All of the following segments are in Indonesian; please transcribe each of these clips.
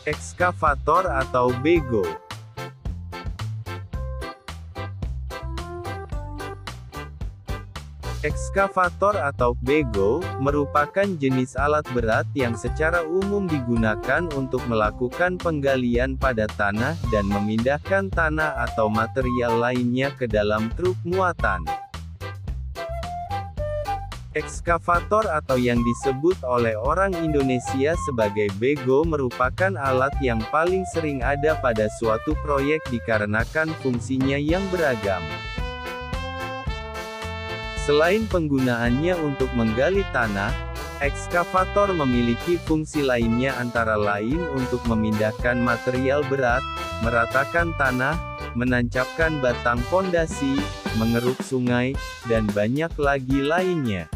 Ekskavator atau bego. Ekskavator atau bego merupakan jenis alat berat yang secara umum digunakan untuk melakukan penggalian pada tanah dan memindahkan tanah atau material lainnya ke dalam truk muatan. Ekskavator atau yang disebut oleh orang Indonesia sebagai bego merupakan alat yang paling sering ada pada suatu proyek dikarenakan fungsinya yang beragam. Selain penggunaannya untuk menggali tanah, ekskavator memiliki fungsi lainnya antara lain untuk memindahkan material berat, meratakan tanah, menancapkan batang pondasi, mengeruk sungai, dan banyak lagi lainnya.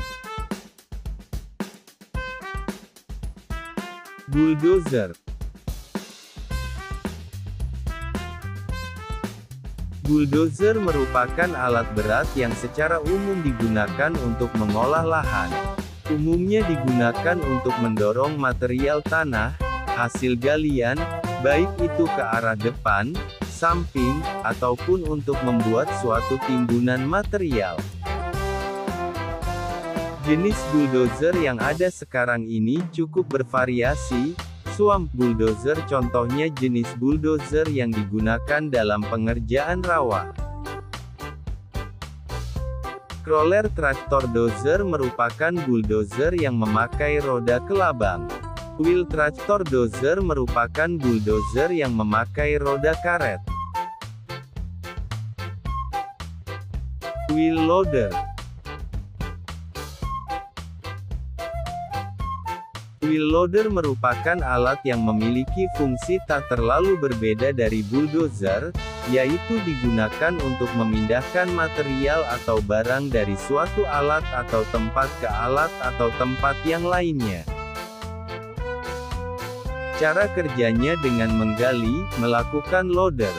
Bulldozer. Bulldozer merupakan alat berat yang secara umum digunakan untuk mengolah lahan. Umumnya digunakan untuk mendorong material tanah, hasil galian, baik itu ke arah depan, samping, ataupun untuk membuat suatu timbunan material. Jenis bulldozer yang ada sekarang ini cukup bervariasi. Swamp bulldozer contohnya jenis bulldozer yang digunakan dalam pengerjaan rawa. Crawler traktor dozer merupakan bulldozer yang memakai roda kelabang. Wheel traktor dozer merupakan bulldozer yang memakai roda karet. Wheel loader. Wheel loader merupakan alat yang memiliki fungsi tak terlalu berbeda dari bulldozer, yaitu digunakan untuk memindahkan material atau barang dari suatu alat atau tempat ke alat atau tempat yang lainnya. Cara kerjanya dengan menggali, melakukan loader.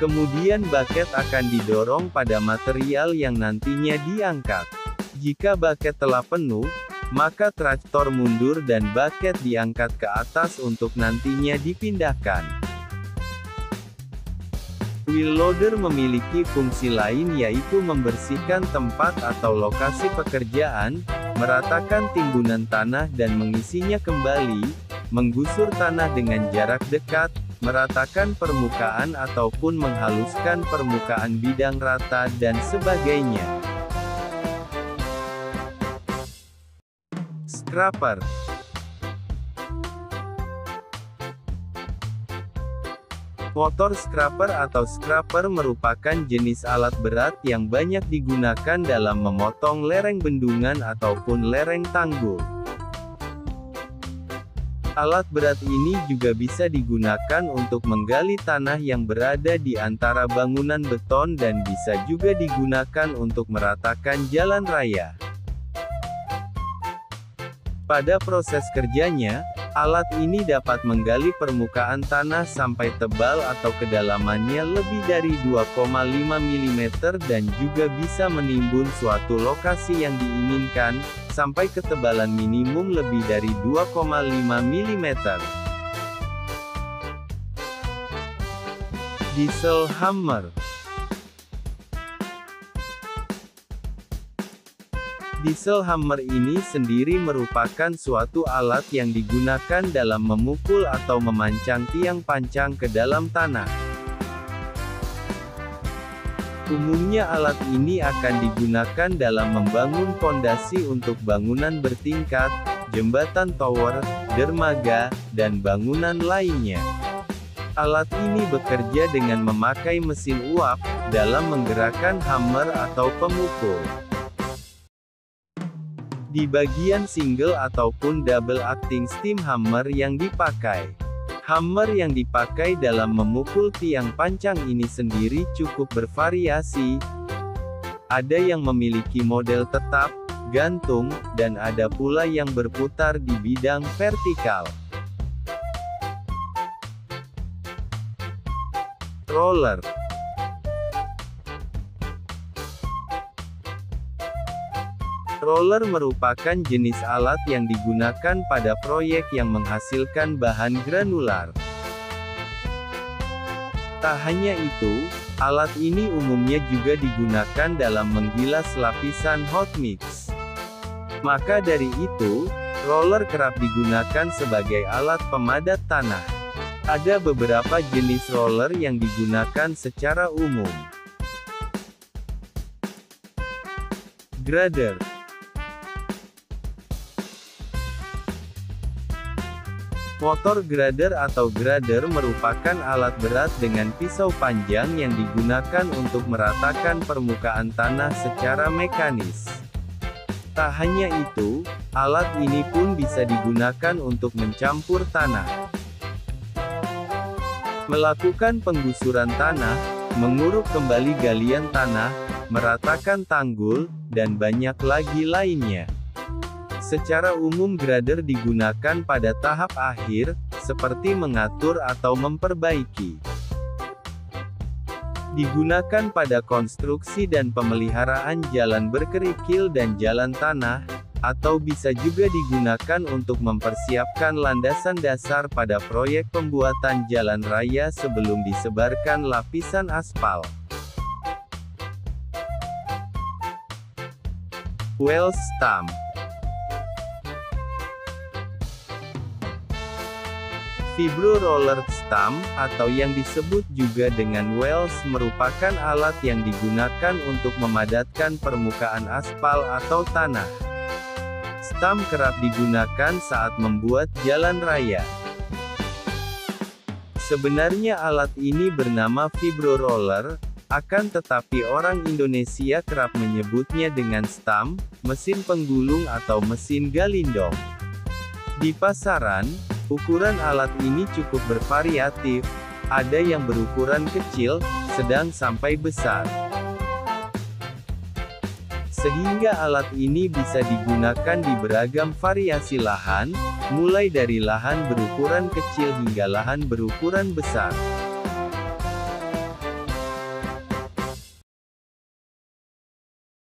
Kemudian bucket akan didorong pada material yang nantinya diangkat. Jika bucket telah penuh, maka traktor mundur dan bucket diangkat ke atas untuk nantinya dipindahkan. Wheel loader memiliki fungsi lain yaitu membersihkan tempat atau lokasi pekerjaan, meratakan timbunan tanah dan mengisinya kembali, menggusur tanah dengan jarak dekat, meratakan permukaan ataupun menghaluskan permukaan bidang rata dan sebagainya. Scraper. Motor scraper atau scraper merupakan jenis alat berat yang banyak digunakan dalam memotong lereng bendungan ataupun lereng tanggul. Alat berat ini juga bisa digunakan untuk menggali tanah yang berada di antara bangunan beton dan bisa juga digunakan untuk meratakan jalan raya. Pada proses kerjanya, alat ini dapat menggali permukaan tanah sampai tebal atau kedalamannya lebih dari 2,5 mm dan juga bisa menimbun suatu lokasi yang diinginkan, sampai ketebalan minimum lebih dari 2,5 mm. Diesel hammer. Diesel hammer ini sendiri merupakan suatu alat yang digunakan dalam memukul atau memancang tiang pancang ke dalam tanah. Umumnya alat ini akan digunakan dalam membangun pondasi untuk bangunan bertingkat, jembatan tower, dermaga, dan bangunan lainnya. Alat ini bekerja dengan memakai mesin uap, dalam menggerakkan hammer atau pemukul. Di bagian single ataupun double acting steam hammer yang dipakai. Hammer yang dipakai dalam memukul tiang pancang ini sendiri cukup bervariasi. Ada yang memiliki model tetap, gantung, dan ada pula yang berputar di bidang vertikal. Roller. Roller merupakan jenis alat yang digunakan pada proyek yang menghasilkan bahan granular. Tak hanya itu, alat ini umumnya juga digunakan dalam menggilas lapisan hot mix. Maka dari itu, roller kerap digunakan sebagai alat pemadat tanah. Ada beberapa jenis roller yang digunakan secara umum. Grader. Motor grader atau grader merupakan alat berat dengan pisau panjang yang digunakan untuk meratakan permukaan tanah secara mekanis. Tak hanya itu, alat ini pun bisa digunakan untuk mencampur tanah, melakukan penggusuran tanah, menguruk kembali galian tanah, meratakan tanggul, dan banyak lagi lainnya. Secara umum grader digunakan pada tahap akhir, seperti mengatur atau memperbaiki. Digunakan pada konstruksi dan pemeliharaan jalan berkerikil dan jalan tanah, atau bisa juga digunakan untuk mempersiapkan landasan dasar pada proyek pembuatan jalan raya sebelum disebarkan lapisan aspal. Wells stump. Vibro roller stump, atau yang disebut juga dengan Wells, merupakan alat yang digunakan untuk memadatkan permukaan aspal atau tanah. Stump kerap digunakan saat membuat jalan raya. Sebenarnya alat ini bernama vibro roller, akan tetapi orang Indonesia kerap menyebutnya dengan stump, mesin penggulung atau mesin galindong. Di pasaran, ukuran alat ini cukup bervariatif, ada yang berukuran kecil, sedang sampai besar. Sehingga alat ini bisa digunakan di beragam variasi lahan, mulai dari lahan berukuran kecil hingga lahan berukuran besar.